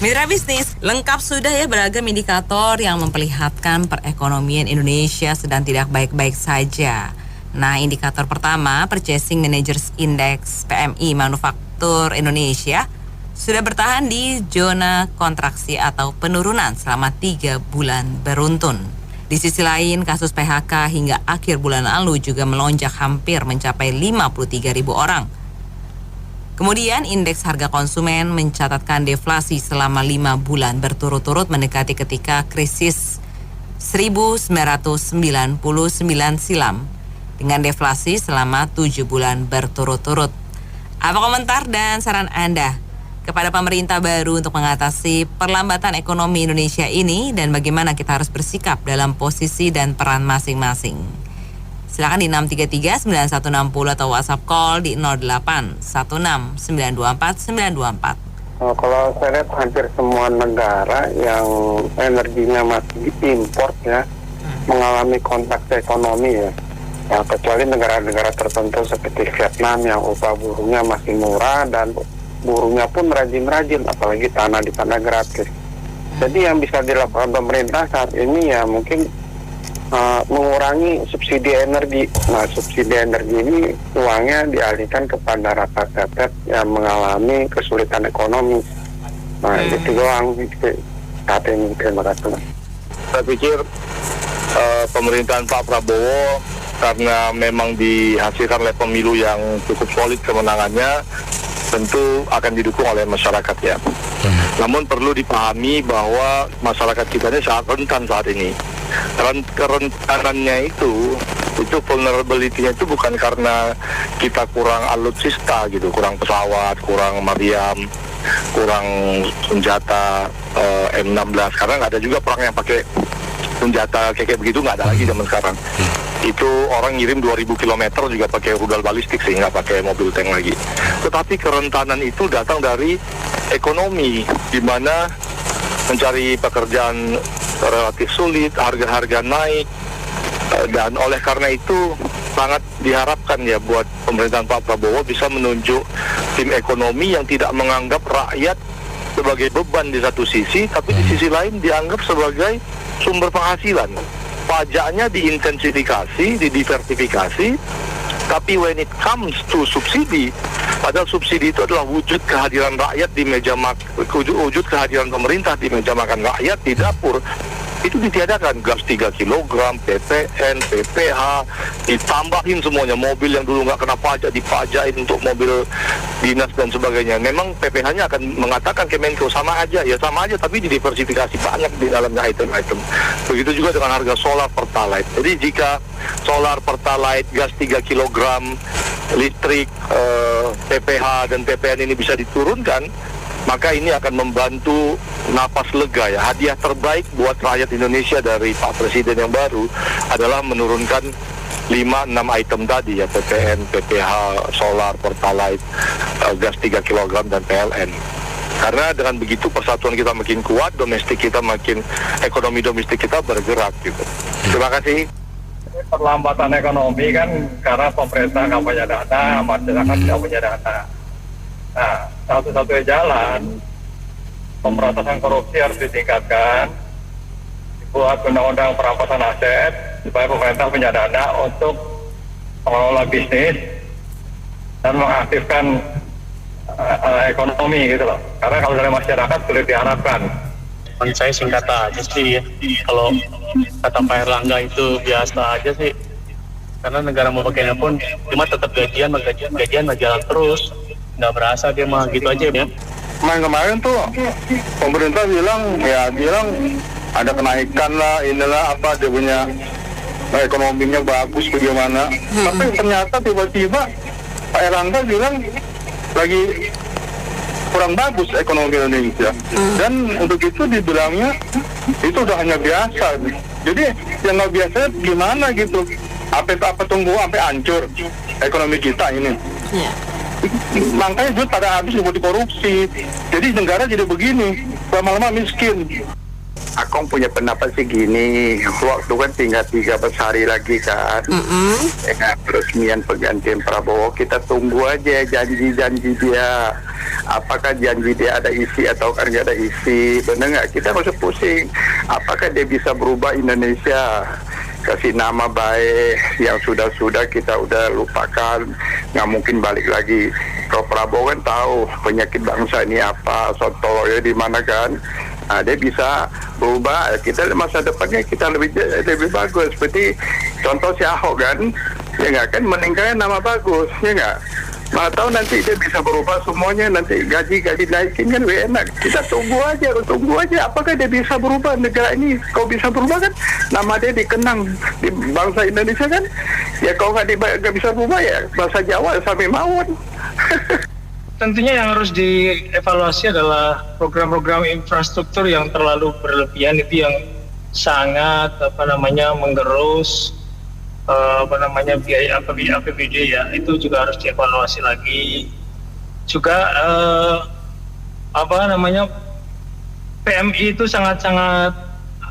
Mitra bisnis, lengkap sudah ya beragam indikator yang memperlihatkan perekonomian Indonesia sedang tidak baik-baik saja. Nah, indikator pertama, Purchasing Managers Index PMI Manufaktur Indonesia, sudah bertahan di zona kontraksi atau penurunan selama 3 bulan beruntun. Di sisi lain, kasus PHK hingga akhir bulan lalu juga melonjak hampir mencapai 53.000 orang. Kemudian indeks harga konsumen mencatatkan deflasi selama 5 bulan berturut-turut mendekati ketika krisis 1999 silam dengan deflasi selama 7 bulan berturut-turut. Apa komentar dan saran Anda kepada pemerintah baru untuk mengatasi perlambatan ekonomi Indonesia ini dan bagaimana kita harus bersikap dalam posisi dan peran masing-masing? Silakan di 633-9160 atau WhatsApp call di 0816-924-924. Kalau saya lihat hampir semua negara yang energinya masih import ya, mengalami kontraksi ekonomi ya. Ya, kecuali negara-negara tertentu seperti Vietnam yang upah buruhnya masih murah dan buruhnya pun rajin-rajin, apalagi tanah di sana gratis. Jadi yang bisa dilakukan pemerintah saat ini ya mungkin mengurangi subsidi energi. Nah, subsidi energi ini uangnya dialihkan kepada rakyat-rakyat yang mengalami kesulitan ekonomi. Nah, itu doang saat ini. Terima kasih. Saya pikir pemerintahan Pak Prabowo karena memang dihasilkan oleh pemilu yang cukup solid kemenangannya, tentu akan didukung oleh masyarakat ya. Namun perlu dipahami bahwa masyarakat kita ini sangat rentan saat ini. Kerentanannya itu vulnerability-nya itu bukan karena kita kurang alutsista gitu, kurang pesawat, kurang meriam, kurang senjata M16, karena nggak ada juga perang yang pakai senjata kayak begitu, nggak ada lagi zaman sekarang. Itu orang ngirim 2000 km juga pakai rudal balistik sih, nggak pakai mobil tank lagi. Tetapi kerentanan itu datang dari ekonomi, di mana mencari pekerjaan relatif sulit, harga-harga naik, dan oleh karena itu sangat diharapkan ya buat pemerintahan Pak Prabowo bisa menunjuk tim ekonomi yang tidak menganggap rakyat sebagai beban di satu sisi, tapi di sisi lain dianggap sebagai sumber penghasilan. Pajaknya diintensifikasi, didiversifikasi, tapi when it comes to subsidi, padahal subsidi itu adalah wujud kehadiran rakyat di wujud kehadiran pemerintah di meja makan rakyat di dapur, itu ditiadakan. Gas 3 kg, PPN, PPH, ditambahin semuanya. Mobil yang dulu nggak kena pajak, dipajakin untuk mobil dinas dan sebagainya. Memang PPH-nya akan mengatakan Kemenko sama aja, ya sama aja, tapi didiversifikasi banyak di dalamnya item-item. Begitu juga dengan harga solar pertalite. Jadi jika solar pertalite, gas 3 kg, listrik, PPH dan PPN ini bisa diturunkan, maka ini akan membantu napas lega ya. Hadiah terbaik buat rakyat Indonesia dari Pak Presiden yang baru adalah menurunkan 5-6 item tadi ya, PPN, PPH, solar, pertalite, gas 3 kg dan PLN. Karena dengan begitu persatuan kita makin kuat, ekonomi domestik kita bergerak gitu. Terima kasih. Perlambatan ekonomi kan karena pemerintah nggak punya dana, masyarakat nggak punya dana. Nah, satu-satunya jalan pemberantasan korupsi harus ditingkatkan, dibuat undang-undang perampasan aset supaya pemerintah punya dana untuk mengelola bisnis dan mengaktifkan ekonomi gitu loh. Karena kalau dari masyarakat sulit diharapkan. Saya singkat aja sih ya. Kalau kata Pak Erlangga itu biasa aja sih. Karena negara mau pakainya pun cuma tetap gajian jalan terus. Nggak berasa dia mah gitu aja ya. Kemarin tuh pemerintah bilang ada kenaikan lah, inilah apa dia punya ekonominya bagus bagaimana. Tapi ternyata tiba-tiba Pak Erlangga bilang lagi kurang bagus ekonomi Indonesia. Dan untuk itu dibilangnya itu udah hanya biasa. Jadi yang nggak biasa gimana gitu? Apa tunggu sampai hancur ekonomi kita ini? Makanya duit pada habis buat korupsi. Jadi negara jadi begini, lama-lama miskin. Akong punya pendapat sih gini, waktu kan tinggal 13 hari lagi kan, dengan peresmian pergantian Prabowo, kita tunggu aja janji-janji dia. apakah janji dia ada isi atau kan nggak ada isi, benar nggak? Kita nggak usah pusing. Apakah dia bisa berubah Indonesia? Kasih nama baik yang sudah kita udah lupakan, nggak mungkin balik lagi. Kalau Prabowo kan tahu penyakit bangsa ini apa, sontoloyo di mana kan. Nah, dia bisa berubah. Kita masa depannya kita lebih bagus. Seperti contoh si Ahok kan, ya nggak, kan meninggalkan nama bagus, ya nggak. Mana tahu nanti dia bisa berubah semuanya, nanti gaji naikin kan lebih enak. Kita tunggu aja apakah dia bisa berubah negara ini. Kalau bisa berubah kan nama dia dikenang di bangsa Indonesia kan. Ya kalau nggak bisa berubah ya bahasa Jawa sampai mawon. Tentunya yang harus dievaluasi adalah program-program infrastruktur yang terlalu berlebihan, itu yang sangat menggerus biaya APBD ya, itu juga harus dievaluasi lagi. Juga PMI itu sangat-sangat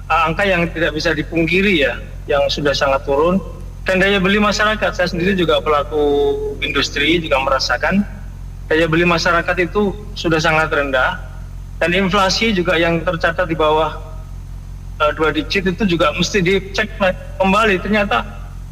angka yang tidak bisa dipungkiri ya, yang sudah sangat turun. Dan daya beli masyarakat, saya sendiri juga pelaku industri juga merasakan daya beli masyarakat itu sudah sangat rendah, dan inflasi juga yang tercatat di bawah 2 digit itu juga mesti dicek kembali. Ternyata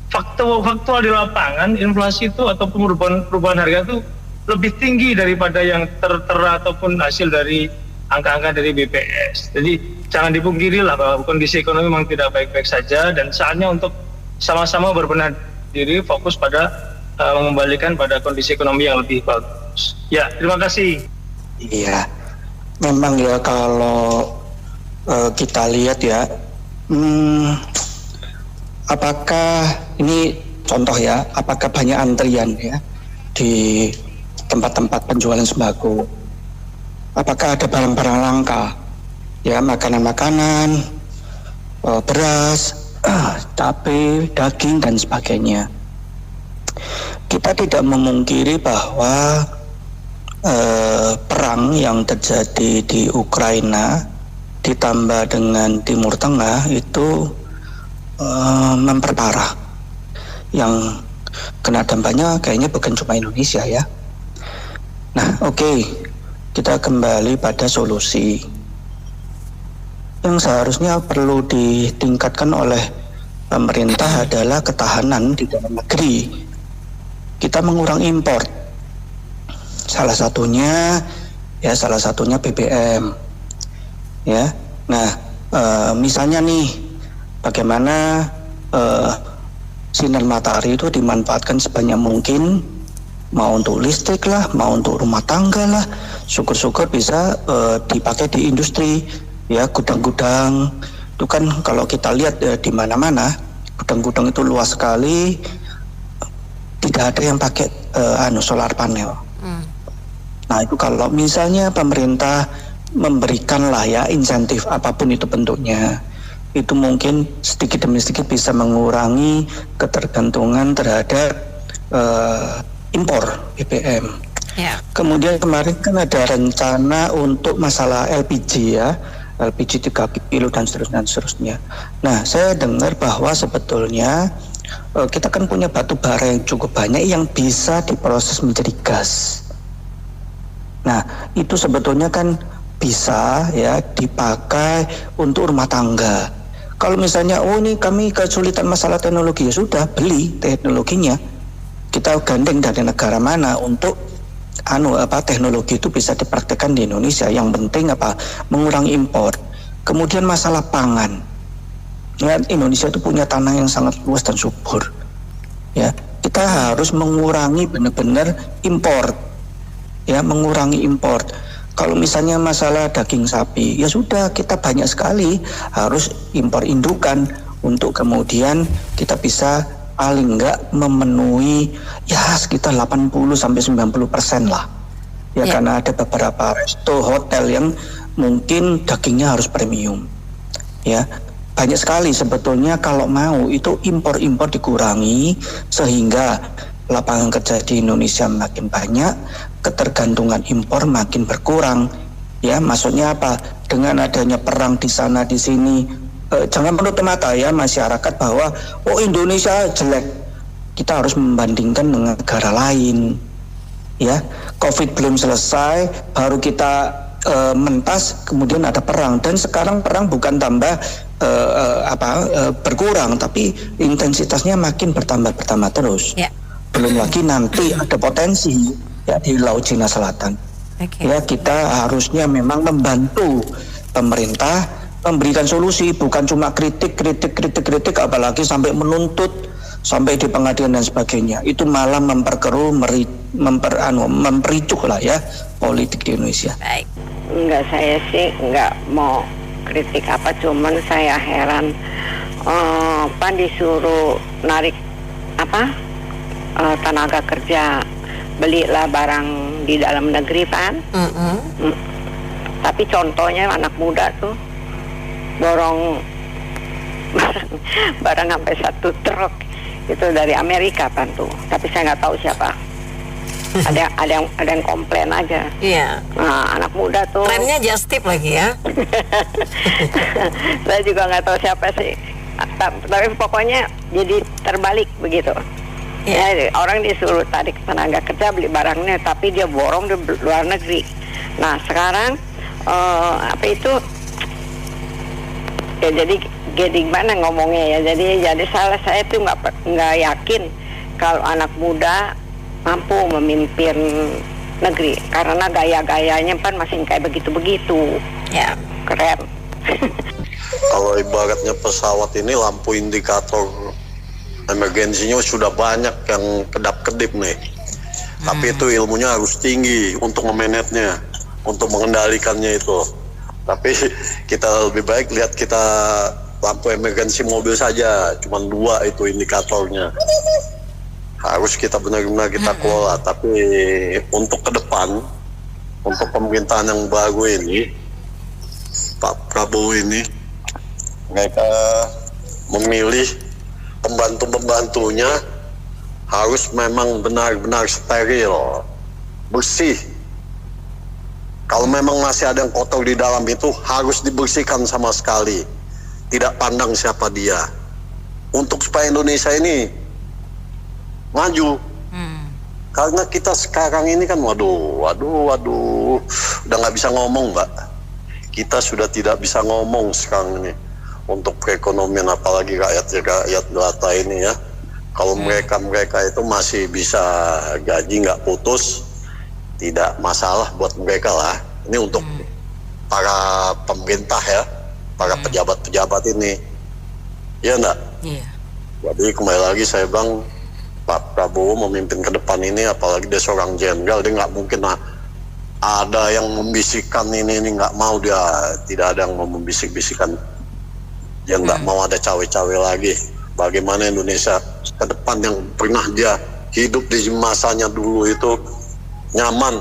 faktual di lapangan inflasi itu ataupun perubahan harga itu lebih tinggi daripada yang tertera ataupun hasil dari angka-angka dari BPS. Jadi jangan dipungkiri lah bahwa kondisi ekonomi memang tidak baik-baik saja, dan saatnya untuk sama-sama berbenah diri, fokus pada mengembalikan pada kondisi ekonomi yang lebih bagus. Ya, terima kasih. Iya, memang ya kalau kita lihat ya, apakah ini contoh ya, apakah banyak antrian ya di tempat-tempat penjualan sembako? Apakah ada barang-barang langka ya, makanan-makanan, beras, cabai, daging dan sebagainya? Kita tidak memungkiri bahwa perang yang terjadi di Ukraina ditambah dengan Timur Tengah itu memperparah. Yang kena dampaknya kayaknya bukan cuma Indonesia ya. Nah, oke, kita kembali pada solusi yang seharusnya perlu ditingkatkan oleh pemerintah adalah ketahanan di dalam negeri. Kita mengurangi impor. Salah satunya BBM. Ya. Nah, misalnya nih, bagaimana sinar matahari itu dimanfaatkan sebanyak mungkin, mau untuk listrik lah, mau untuk rumah tangga lah. Syukur-syukur bisa dipakai di industri, ya, gudang-gudang. Itu kan kalau kita lihat di mana-mana, gudang-gudang itu luas sekali, tidak ada yang pakai solar panel. Nah, itu kalau misalnya pemerintah memberikan lah ya insentif apapun itu bentuknya, itu mungkin sedikit demi sedikit bisa mengurangi ketergantungan terhadap impor BBM. Yeah. Kemudian kemarin kan ada rencana untuk masalah LPG ya, LPG 3 kilo dan seterusnya. Nah, saya dengar bahwa sebetulnya kita kan punya batu bara yang cukup banyak yang bisa diproses menjadi gas. Nah, itu sebetulnya kan bisa ya dipakai untuk rumah tangga. Kalau misalnya, ini kami kesulitan masalah teknologi, ya sudah, beli teknologinya. Kita gandeng dari negara mana untuk teknologi itu bisa dipraktekkan di Indonesia. Yang penting mengurangi impor. Kemudian masalah pangan. Ya, Indonesia itu punya tanah yang sangat luas dan subur. Ya, kita harus mengurangi benar-benar impor. Ya, mengurangi impor. Kalau misalnya masalah daging sapi, ya sudah, kita banyak sekali harus impor indukan untuk kemudian kita bisa paling enggak memenuhi ya sekitar 80-90% lah. Ya, karena ada beberapa resto, hotel yang mungkin dagingnya harus premium. Ya, banyak sekali sebetulnya kalau mau itu impor-impor dikurangi sehingga lapangan kerja di Indonesia makin banyak, ketergantungan impor makin berkurang. Ya, maksudnya apa? Dengan adanya perang di sana di sini, jangan menutup mata ya masyarakat bahwa Indonesia jelek. Kita harus membandingkan dengan negara lain. ya. COVID belum selesai, baru kita mentas, kemudian ada perang, dan sekarang perang bukan tambah berkurang, tapi intensitasnya makin bertambah terus. Ya. Belum lagi nanti ada potensi ya di Laut Cina Selatan. Ya, kita harusnya memang membantu pemerintah memberikan solusi, bukan cuma kritik, apalagi sampai menuntut, sampai di pengadilan dan sebagainya. Itu malah memperkeruh, mempericuh lah ya politik di Indonesia. Baik. Enggak, saya sih enggak mau kritik apa, cuman saya heran disuruh narik tenaga kerja, belilah barang di dalam negeri tapi contohnya anak muda tuh borong barang sampai 1 truk itu dari Amerika tuh, tapi saya nggak tahu siapa. ada yang komplain aja. Iya. Nah, anak muda tuh Remnya just tip lagi ya. Saya juga nggak tahu siapa sih, tapi pokoknya jadi terbalik begitu. Ya, orang disuruh tarik tenaga kerja beli barangnya, tapi dia borong di luar negeri. Nah sekarang ya jadi gimana ngomongnya ya, jadi saya tuh nggak yakin kalau anak muda mampu memimpin negeri, karena gaya-gayanya masih kayak begitu-begitu. Ya. Keren. Kalau ibaratnya pesawat ini, lampu indikator emergensinya sudah banyak yang kedap-kedip nih. Tapi itu ilmunya harus tinggi untuk memanagenya, untuk mengendalikannya itu. Tapi kita lebih baik lihat kita lampu emergensi mobil saja, cuma 2 itu indikatornya. Harus kita benar-benar kita kelola. Tapi untuk ke depan, untuk pemerintahan yang baru ini, Pak Prabowo ini, mereka memilih pembantu-pembantunya harus memang benar-benar steril, bersih. Kalau memang masih ada yang kotor di dalam itu, harus dibersihkan sama sekali. Tidak pandang siapa dia. Untuk supaya Indonesia ini maju. Karena kita sekarang ini kan waduh, udah nggak bisa ngomong, Mbak. Kita sudah tidak bisa ngomong sekarang ini untuk perekonomian, apalagi rakyat jelata ini ya. Kalau mereka itu masih bisa gaji nggak putus, tidak masalah buat mereka lah. Ini untuk para pemerintah ya, para pejabat-pejabat ini, ya enggak? Iya. Jadi kembali lagi saya bilang, Pak Prabowo memimpin ke depan ini, apalagi dia seorang jenderal, dia nggak mungkin ada yang membisikkan ini nggak mau, dia tidak ada yang mau membisik-bisikan. Dia nggak mau ada cawe-cawe lagi. Bagaimana Indonesia ke depan yang pernah dia hidup di masanya dulu itu nyaman,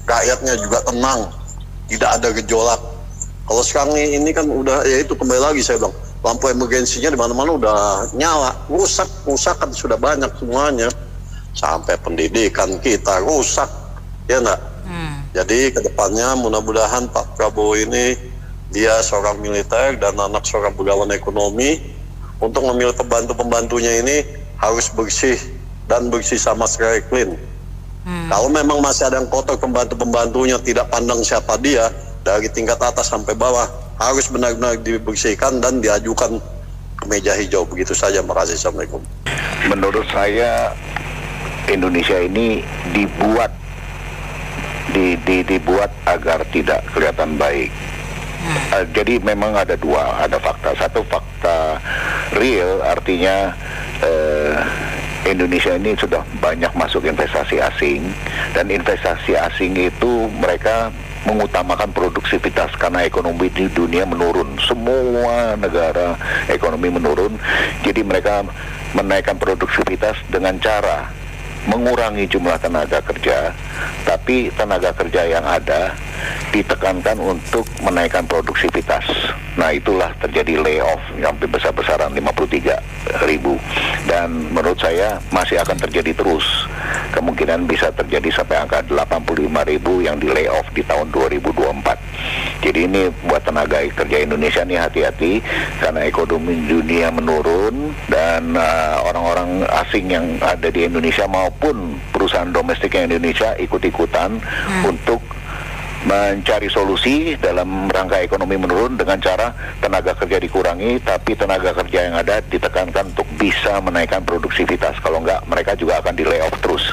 rakyatnya juga tenang, tidak ada gejolak. Kalau sekarang ini kan udah, ya itu kembali lagi saya bilang, lampu emergensinya di mana-mana udah nyala, rusak kan sudah banyak semuanya, sampai pendidikan kita rusak, ya enggak? Jadi kedepannya mudah-mudahan Pak Prabowo ini, dia seorang militer dan anak seorang pegawai ekonomi, untuk memilih pembantu-pembantunya ini harus bersih dan bersih sama sekali clean. Kalau memang masih ada yang kotor pembantu-pembantunya, tidak pandang siapa dia, dari tingkat atas sampai bawah, harus benar-benar dibersihkan dan diajukan ke meja hijau. Begitu saja, makasih. Assalamualaikum. Menurut saya Indonesia ini dibuat agar tidak kelihatan baik. Jadi memang ada 2, ada fakta. Satu, fakta real, artinya Indonesia ini sudah banyak masuk investasi asing, dan investasi asing itu mereka mengutamakan produktivitas karena ekonomi di dunia menurun. Semua negara ekonomi menurun, jadi mereka menaikkan produktivitas dengan cara mengurangi jumlah tenaga kerja, tapi tenaga kerja yang ada ditekankan untuk menaikkan produktivitas. Nah, itulah terjadi layoff sampai besar-besaran 53.000, dan menurut saya masih akan terjadi terus. Kemungkinan bisa terjadi sampai angka 85.000 yang di layoff di tahun 2024. Jadi ini buat tenaga kerja Indonesia nih hati-hati, karena ekonomi dunia menurun, dan orang-orang asing yang ada di Indonesia maupun perusahaan perusahaan domestiknya Indonesia ikut-ikutan untuk mencari solusi dalam rangka ekonomi menurun dengan cara tenaga kerja dikurangi, tapi tenaga kerja yang ada ditekankan untuk bisa menaikkan produktivitas. Kalau enggak, mereka juga akan di layoff terus.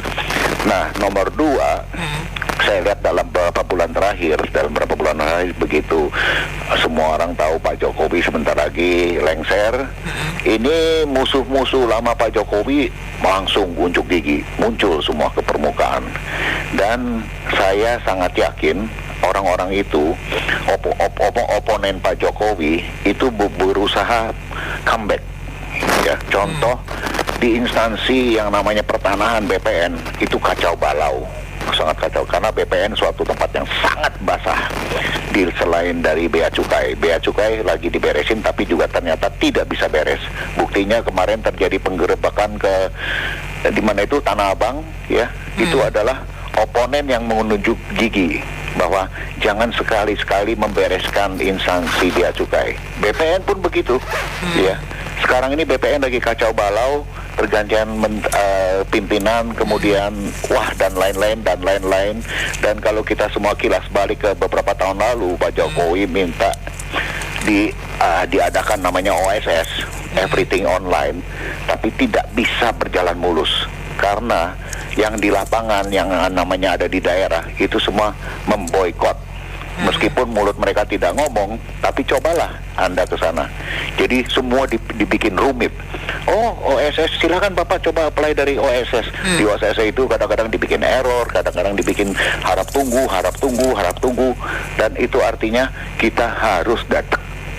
Nah, nomor 2, saya lihat dalam beberapa bulan terakhir begitu semua orang tahu Pak Jokowi sebentar lagi lengser, ini musuh-musuh lama Pak Jokowi langsung unjuk gigi, muncul semua ke permukaan. Dan saya sangat yakin orang-orang itu, oponen Pak Jokowi itu berusaha comeback. Ya, contoh di instansi yang namanya pertanahan BPN itu kacau balau, sangat kacau, karena BPN suatu tempat yang sangat basah. Selain dari Bea Cukai lagi diberesin, tapi juga ternyata tidak bisa beres. Buktinya kemarin terjadi penggerebekan di mana itu Tanah Abang, ya, itu adalah oponen yang menunjuk gigi bahwa jangan sekali-sekali membereskan instansi Bea Cukai. BPN pun begitu, ya. Sekarang ini BPN lagi kacau balau, pergantian pimpinan, kemudian dan lain-lain. Dan kalau kita semua kilas balik ke beberapa tahun lalu, Pak Jokowi minta diadakan namanya OSS, everything online, tapi tidak bisa berjalan mulus karena yang di lapangan, yang namanya ada di daerah itu semua memboikot. Meskipun mulut mereka tidak ngomong, tapi cobalah Anda ke sana. Jadi semua dibikin rumit. Oh, OSS, silakan Bapak coba apply dari OSS. Di OSS itu kadang-kadang dibikin error, kadang-kadang dibikin harap tunggu. Dan itu artinya kita harus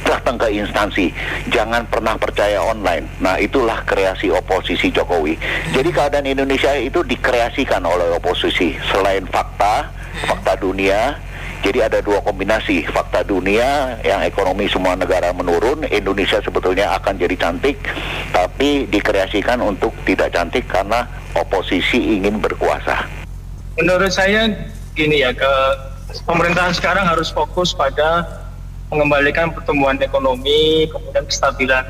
datang ke instansi. Jangan pernah percaya online. Nah, itulah kreasi oposisi Jokowi. Jadi keadaan Indonesia itu dikreasikan oleh oposisi. Selain fakta dunia, jadi ada dua kombinasi, fakta dunia yang ekonomi semua negara menurun, Indonesia sebetulnya akan jadi cantik, tapi dikreasikan untuk tidak cantik karena oposisi ingin berkuasa. Menurut saya gini ya, pemerintahan sekarang harus fokus pada mengembalikan pertumbuhan ekonomi, kemudian kestabilan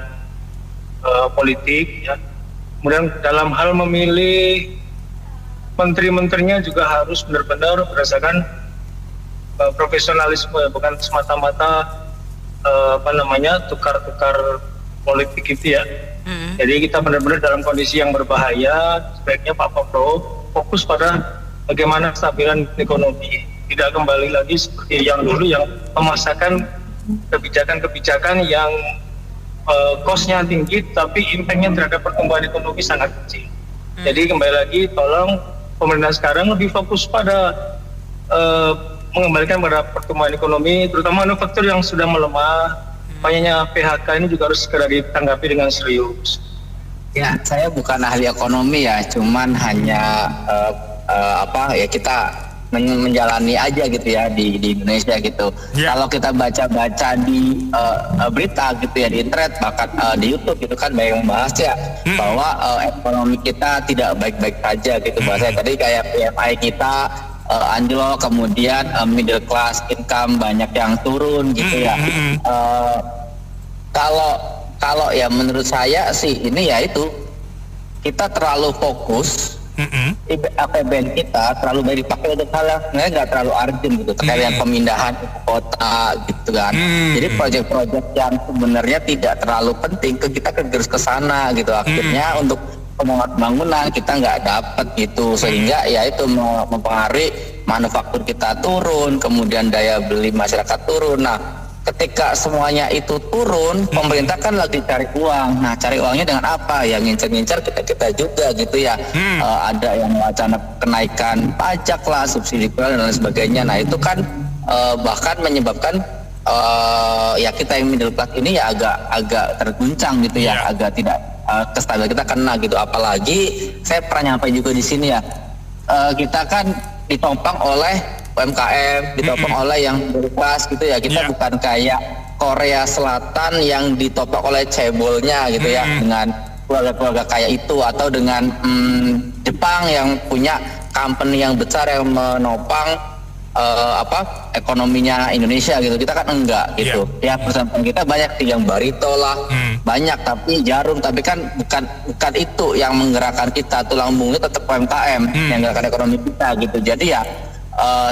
politik, ya. Kemudian dalam hal memilih menteri-menterinya juga harus benar-benar berdasarkan profesionalisme, bukan semata-mata tukar-tukar politik gitu ya. Jadi kita benar-benar dalam kondisi yang berbahaya, sebaiknya Pak Prabowo fokus pada bagaimana kestabilan ekonomi, tidak kembali lagi seperti yang dulu yang memaksakan kebijakan-kebijakan yang cost-nya tinggi tapi impact-nya terhadap pertumbuhan ekonomi sangat kecil. Jadi kembali lagi, tolong pemerintah sekarang lebih fokus pada mengembalikan pada pertumbuhan ekonomi, terutama manufaktur yang sudah melemah. Makanya PHK ini juga harus segera ditanggapi dengan serius. Ya, saya bukan ahli ekonomi ya, cuman hanya kita menjalani aja gitu ya di Indonesia gitu. Kalau kita baca-baca di berita gitu ya di internet, bahkan di YouTube gitu kan banyak membahas ya bahwa ekonomi kita tidak baik-baik saja gitu bahasanya. Tadi kayak PMI kita anjlok, kemudian middle class income banyak yang turun gitu ya. Kalau ya menurut saya sih ini ya itu kita terlalu fokus, APBN kita terlalu banyak dipakai untuk hal yang sebenarnya nggak terlalu urgent gitu, terkait yang pemindahan kota gitu kan. Jadi proyek-proyek yang sebenarnya tidak terlalu penting kita terus ke sana gitu, akhirnya untuk pembangunan kita nggak dapat gitu, sehingga ya itu mempengaruhi manufaktur kita turun, kemudian daya beli masyarakat turun. Nah, ketika semuanya itu turun, pemerintah kan lagi cari uang. Nah, cari uangnya dengan apa? Ya ngincer-ngincer kita juga gitu ya. Ada yang wacana kenaikan pajak lah, subsidi dan lain sebagainya. Nah, itu kan bahkan menyebabkan ya kita yang middle class ini ya agak terguncang gitu ya, agak tidak kestabilan kita kena gitu. Apalagi saya pernah nyampe juga di sini ya, kita kan ditopang oleh UMKM, ditopang oleh yang berkelas gitu ya. Kita bukan kayak Korea Selatan yang ditopang oleh cebolnya gitu ya, dengan keluarga-keluarga kaya itu, atau dengan Jepang yang punya company yang besar yang menopang ekonominya Indonesia gitu. Kita kan enggak gitu. Ya perusahaan kita banyak yang Barito lah, banyak tapi Jarum, tapi kan bukan itu yang menggerakkan kita. Tulang punggungnya tetap UMKM yang menggerakkan ekonomi kita gitu. Jadi ya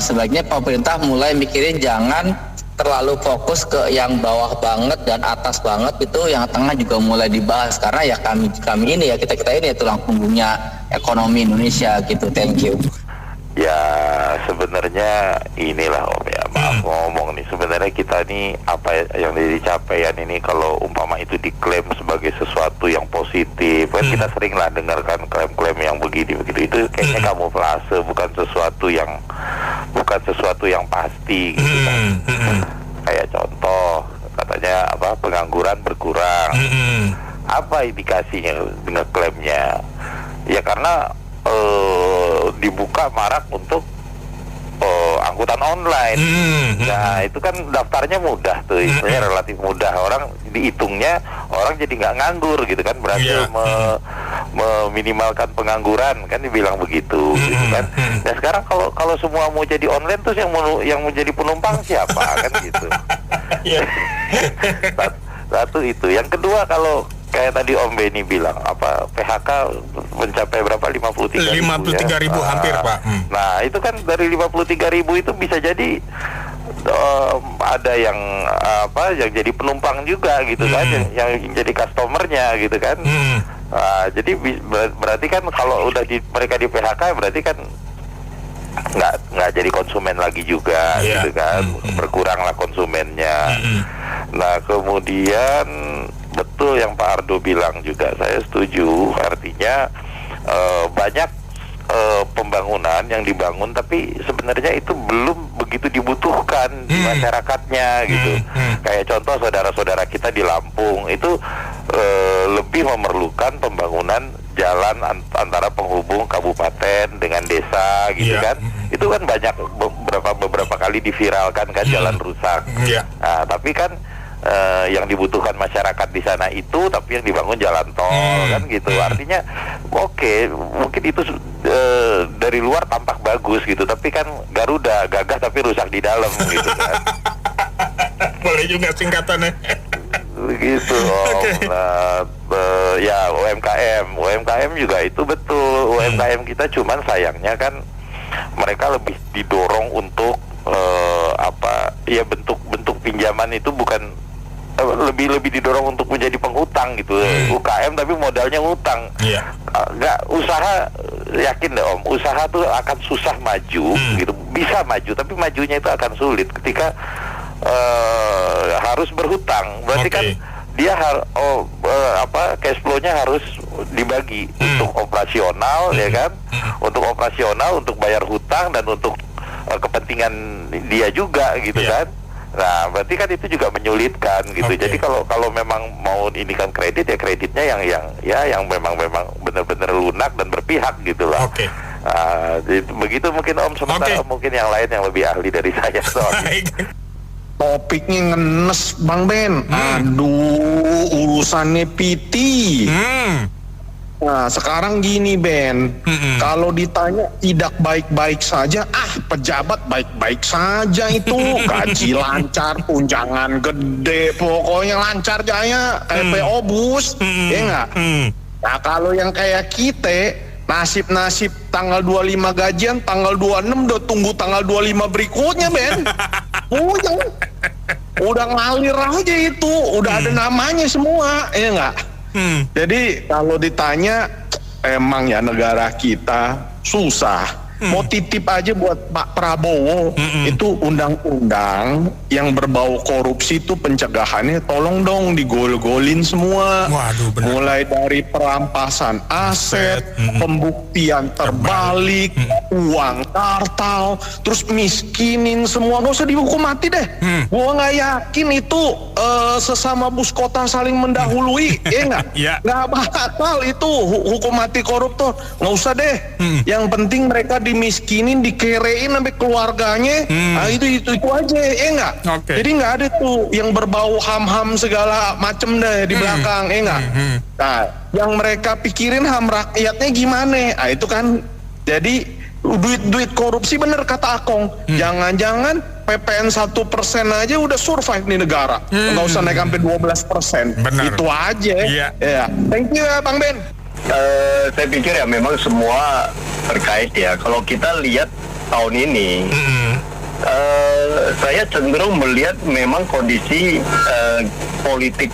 sebaiknya pemerintah mulai mikirin jangan terlalu fokus ke yang bawah banget dan atas banget gitu, yang tengah juga mulai dibahas karena ya kami ini ya kita ini ya tulang punggungnya ekonomi Indonesia gitu. Thank you. Ya sebenarnya inilah Om ya, maaf ngomong nih, sebenarnya kita nih apa yang jadi capaian ini kalau umpama itu diklaim sebagai sesuatu yang positif, kan kita seringlah dengarkan klaim-klaim yang begitu itu kayaknya kamuflase, bukan sesuatu yang pasti gitu kan. Kayak contoh katanya pengangguran berkurang, apa indikasinya dengan klaimnya? Ya karena dibuka marak untuk angkutan online. Nah itu kan daftarnya mudah tuh, istilahnya relatif mudah, orang dihitungnya orang jadi nggak nganggur gitu kan, berhasil meminimalkan pengangguran kan dibilang begitu gitu kan. Dan sekarang kalau semua mau jadi online terus yang mau jadi penumpang siapa kan gitu. Satu itu. Yang kedua, kalau kayak tadi Om Benny bilang PHK mencapai berapa 53.000 hampir Pak. Nah itu kan dari 53.000 itu bisa jadi ada yang yang jadi penumpang juga gitu kan, yang jadi customernya gitu kan. Jadi berarti kan kalau udah mereka di PHK berarti kan nggak jadi konsumen lagi juga gitu kan, berkuranglah konsumennya. Nah kemudian betul yang Pak Ardo bilang juga, saya setuju, artinya banyak pembangunan yang dibangun tapi sebenarnya itu belum begitu dibutuhkan di masyarakatnya gitu. Kayak contoh saudara-saudara kita di Lampung itu lebih memerlukan pembangunan jalan antara penghubung kabupaten dengan desa gitu kan. Itu kan banyak beberapa kali diviralkan kan jalan rusak. Nah, tapi kan yang dibutuhkan masyarakat di sana itu, tapi yang dibangun jalan tol kan gitu. Artinya oke, mungkin itu dari luar tampak bagus gitu, tapi kan Garuda gagah tapi rusak di dalam gitu kan. Boleh juga singkatannya. Begitu Om. Nah, ya UMKM juga itu betul. UMKM kita cuman sayangnya kan mereka lebih didorong untuk bentuk pinjaman itu bukan lebih didorong untuk menjadi penghutang gitu. UKM tapi modalnya ngutang. Nggak usaha, yakin deh Om, usaha tuh akan susah maju gitu. Bisa maju tapi majunya itu akan sulit ketika harus berhutang. Berarti kan dia cash flow-nya harus dibagi untuk operasional ya kan, untuk operasional, untuk bayar hutang dan untuk kepentingan dia juga gitu kan. Nah, berarti kan itu juga menyulitkan gitu. Jadi kalau memang mau ini kan kredit, ya kreditnya yang memang benar-benar lunak dan berpihak gitu lah. Begitu mungkin Om, sementara mungkin yang lain yang lebih ahli dari saya soalnya. Topiknya ngenes Bang Ben. Aduh, urusannya piti. Nah sekarang gini Ben, kalau ditanya tidak baik-baik saja, pejabat baik-baik saja itu, gaji lancar, tunjangan gede, pokoknya lancar jaya, kayak PO Bus, ya nggak? Nah kalau yang kayak kita, nasib-nasib tanggal 25 gajian, tanggal 26 udah tunggu tanggal 25 berikutnya Ben. Udah ngalir aja itu, udah ada namanya semua, ya nggak? Jadi kalau ditanya, emang ya negara kita susah. Mau titip aja buat Pak Prabowo, itu undang-undang yang berbau korupsi itu pencegahannya tolong dong digol-golin semua. Mulai dari perampasan aset, pembuktian terbalik, uang kartal, terus miskinin semua, gak usah dihukum mati deh. Gua nggak yakin itu sesama bus kota saling mendahului, ya nggak? Nggak bakal itu hukum mati koruptor, nggak usah deh. Yang penting mereka dimiskinin, dikerein sampai keluarganya. Nah itu aja, ya nggak? Jadi nggak ada tuh yang berbau ham-ham segala macem deh di belakang, ya nggak? Nah yang mereka pikirin ham rakyatnya gimana? Nah itu kan jadi duit korupsi, bener kata Akong. Jangan-jangan PPN 1% aja udah survive nih negara. Nggak usah naik sampai 12%. Benar. Itu aja. Iya. Ya. Thank you ya Bang Ben. Saya pikir ya memang semua terkait ya. Kalau kita lihat tahun ini, saya cenderung melihat memang kondisi politik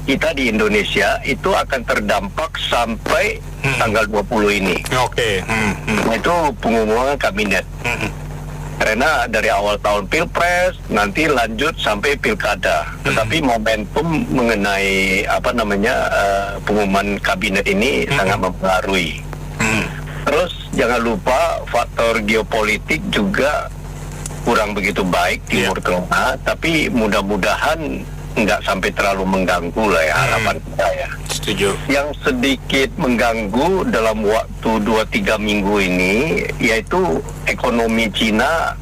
kita di Indonesia itu akan terdampak sampai tanggal 20 ini. Oke. Itu pengumuman kabinet. Karena dari awal tahun Pilpres nanti lanjut sampai Pilkada. Tetapi momentum mengenai pengumuman kabinet ini sangat mempengaruhi. Terus jangan lupa faktor geopolitik juga kurang begitu baik Timur Tengah, tapi mudah-mudahan nggak sampai terlalu mengganggu lah ya harapan kita ya. Setuju. Yang sedikit mengganggu dalam waktu 2-3 minggu ini yaitu ekonomi Cina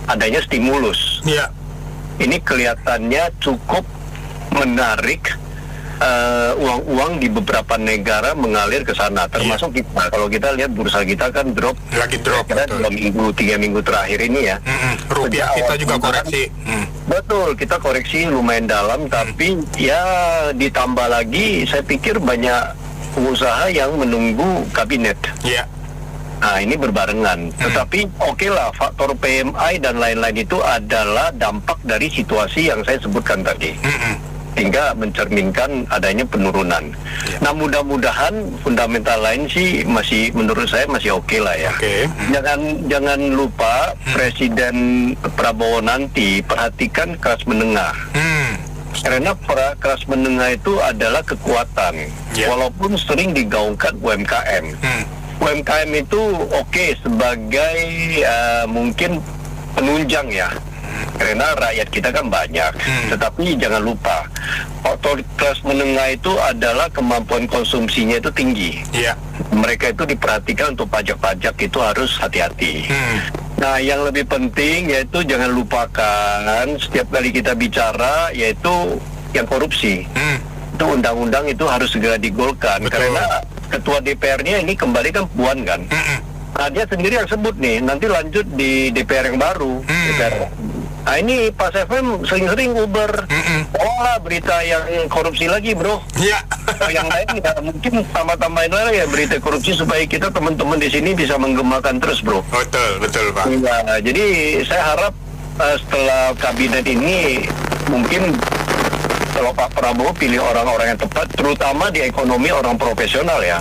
adanya stimulus. Iya. Ini kelihatannya cukup menarik uang-uang di beberapa negara mengalir ke sana, termasuk kita. Kalau kita lihat bursa kita kan drop. Lagi drop. Kira 3 minggu terakhir ini ya. Rupiah kita juga koreksi. Betul, kita koreksi lumayan dalam, tapi ya ditambah lagi saya pikir banyak pengusaha yang menunggu kabinet. Iya. Nah ini berbarengan, tetapi oke lah faktor PMI dan lain-lain itu adalah dampak dari situasi yang saya sebutkan tadi. Sehingga mencerminkan adanya penurunan. Nah mudah-mudahan fundamental lain sih masih menurut saya masih oke lah ya. Jangan lupa Presiden Prabowo nanti perhatikan kelas menengah. Karena kelas menengah itu adalah kekuatan. Walaupun sering digaungkan UMKM. UMKM itu oke sebagai mungkin penunjang ya. Karena rakyat kita kan banyak, tetapi jangan lupa faktor kelas menengah itu adalah kemampuan konsumsinya itu tinggi. Mereka itu diperhatikan untuk pajak-pajak itu harus hati-hati. Nah, yang lebih penting yaitu jangan lupakan setiap kali kita bicara yaitu yang korupsi. Itu undang-undang itu harus segera digolkan. Karena ketua DPR-nya ini kembali kan Puan kan. Nah, dia sendiri yang sebut nih, nanti lanjut di DPR yang baru. Nah ini Pak FM sering-sering uber berita yang korupsi lagi bro. Yang lain ya mungkin tambah-tambahin lagi ya berita korupsi supaya kita teman-teman di sini bisa menggemakan terus bro. Betul Pak. Ya, jadi saya harap setelah kabinet ini mungkin kalau Pak Prabowo pilih orang-orang yang tepat, terutama di ekonomi orang profesional ya.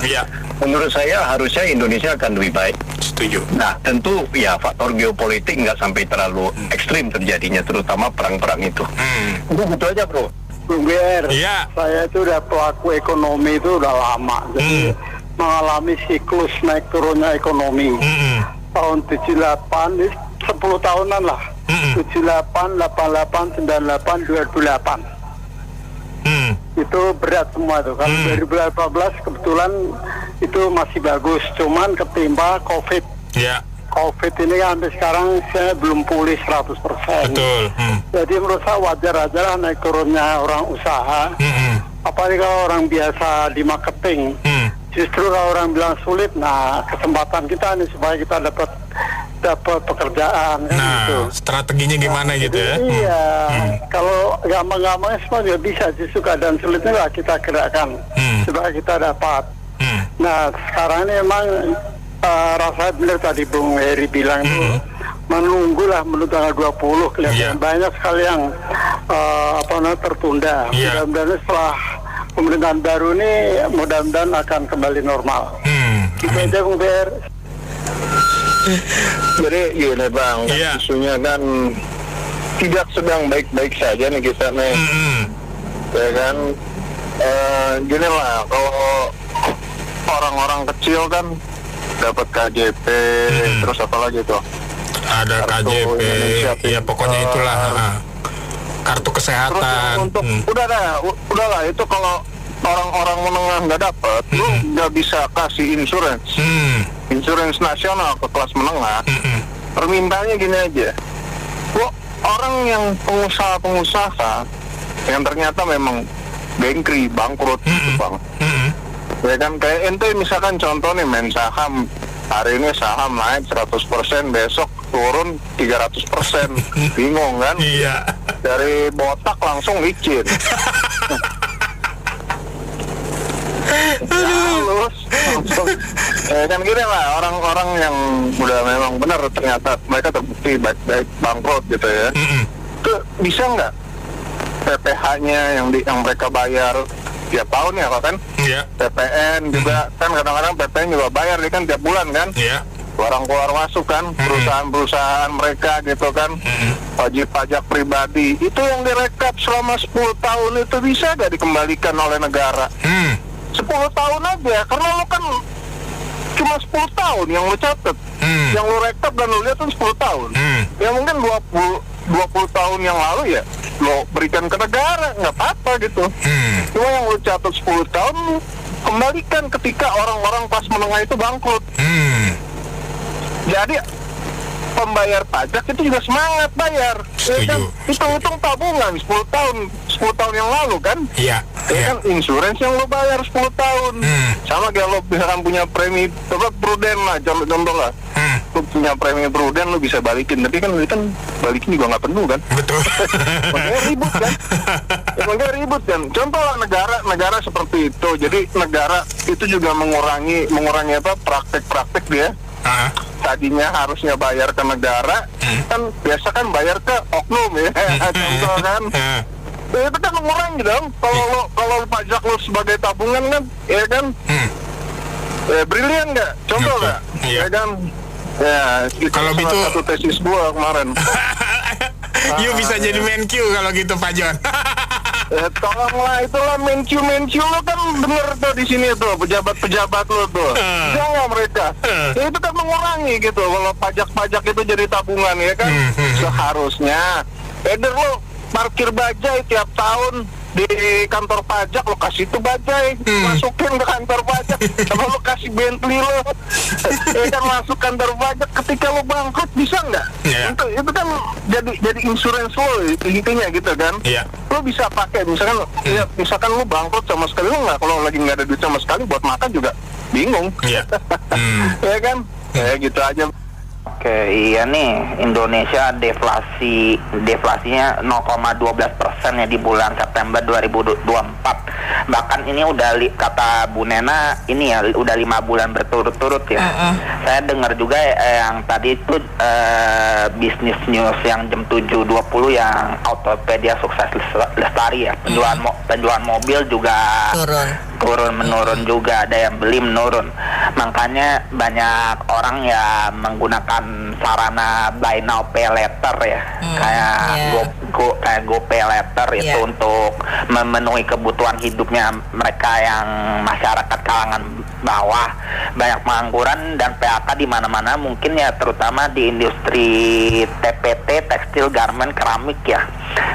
Menurut saya harusnya Indonesia akan lebih baik. Setuju. Nah tentu ya faktor geopolitik nggak sampai terlalu ekstrim terjadinya, terutama perang-perang itu. Itu aja bro. Bung BR, saya itu udah pelaku ekonomi itu udah lama, jadi mengalami siklus naik turunnya ekonomi. Tahun 78, 10 tahunan lah. 78, 88, 98, 2008. Itu berat semua tuh. Kalau 2018 kebetulan itu masih bagus, cuman ketimpa COVID. COVID ini kan sampai sekarang saya belum pulih 100%. Betul. Jadi menurut saya wajar aja lah naik turunnya orang usaha. Apalagi kalau orang biasa di marketing. Justru kalau orang bilang sulit, nah kesempatan kita nih supaya kita dapat pekerjaan kan gitu. Strateginya gimana gitu ya? Iya, kalau gampang-gampangnya semua juga bisa, justru keadaan sulitnya lah kita gerakkan supaya kita dapat. Nah sekarang ini emang rasanya benar tadi Bung Heri bilang itu menunggulah menunggu tanggal 20 kelihatan banyak sekali yang tertunda. Mudah-mudahan setelah pemerintahan baru ini mudah-mudahan akan kembali normal. Itu aja Bung BR. Jadi gini bang, isunya kan tidak sedang baik-baik saja nih kita nih, ya kan? Gini lah, kalau orang-orang kecil kan dapat KJP, terus apa lagi tuh? Ada KJP, ya pokoknya itulah kartu kesehatan. Untuk udahlah itu kalau orang-orang menengah nggak dapat, lu nggak bisa kasih insurans nasional ke kelas menengah. Permintaannya gini aja, orang yang pengusaha yang ternyata memang bangkrut gitu bang. Ya kan kayak ente misalkan contoh nih main saham hari ini saham naik 100%, besok turun 300%. Bingung kan? Iya. Dari botak langsung licin. Halus langsung. Kan gini lah, orang-orang yang udah memang benar ternyata mereka terbukti baik-baik bangkrut gitu ya. Itu bisa nggak PPh-nya yang mereka bayar tiap tahun ya kan? Iya. PPN juga kan kadang-kadang PPN juga bayar dia kan tiap bulan kan? Iya. Barang keluar masuk kan, perusahaan-perusahaan mereka gitu kan, wajib pajak pribadi itu yang direkap selama 10 tahun itu bisa gak dikembalikan oleh negara? 10 tahun aja, karena lo kan cuma 10 tahun yang lo catat, yang lo rekap dan lo lihat kan 10 tahun. Ya mungkin 20 tahun yang lalu ya lo berikan ke negara, nggak apa-apa gitu. Cuma yang lo catat 10 tahun kembalikan ketika orang-orang kelas menengah itu bangkrut. Jadi pembayar pajak itu juga semangat bayar. Ya kan? Hitung-hitung tabungan 10 tahun yang lalu kan? Iya. Ya kan insurance yang lo bayar 10 tahun. Sama kayak lo misalkan punya premi prudent lah, contoh lah. Lo punya premi prudent lo bisa balikin, tapi kan balikin juga nggak penuh kan? Betul. Makanya ribut kan? Makanya ribut kan? Contoh lah negara seperti itu. Jadi negara itu juga mengurangi apa praktek-praktek dia. Tadinya harusnya bayar ke negara, kan biasa kan bayar ke oknum ya, contoh kan. Itu kan mengurangi dong. Kalau pajak lo sebagai tabungan kan, ya kan, brilian nggak? Contoh nggak? Ya kan. Ya, itu kalau salah gitu satu tesis gua kemarin. You bisa jadi Menq kalau gitu Pak John. Tolonglah, itulah Menq lo kan denger tuh di sini tuh pejabat lo tuh. Bisa nggak mereka? Ya itu kan mengurangi gitu. Kalau pajak itu jadi tabungan ya kan. Seharusnya either lo parkir bajai tiap tahun di kantor pajak, lo kasih itu bajai, masukin ke kantor pajak, sama lo kasih Bentley lo, ya kan masuk kantor pajak. Ketika lo bangkrut bisa nggak? Itu kan jadi insurance lo intinya gitu kan? Lo bisa pakai misalkan lo bangkrut sama sekali lo nggak, kalau lagi nggak ada duit sama sekali buat makan juga bingung, ya kan? Ya gitu aja. Oke, iya nih, Indonesia deflasinya 0,12% ya di bulan September 2024. Bahkan ini udah kata Bu Nena ini ya udah 5 bulan berturut-turut ya. Saya dengar juga yang tadi itu Business News yang jam 7.20 yang Autopedia Sukses Lestari ya. Penjualan mobil juga menurun juga, ada yang beli menurun. Makanya banyak orang ya menggunakan sarana buy now pay later ya, kayak GoPay later itu untuk memenuhi kebutuhan hidupnya mereka yang masyarakat kalangan bawah. Banyak pengangguran dan PHK di mana-mana, mungkin ya terutama di industri TPT, tekstil, garment, keramik ya.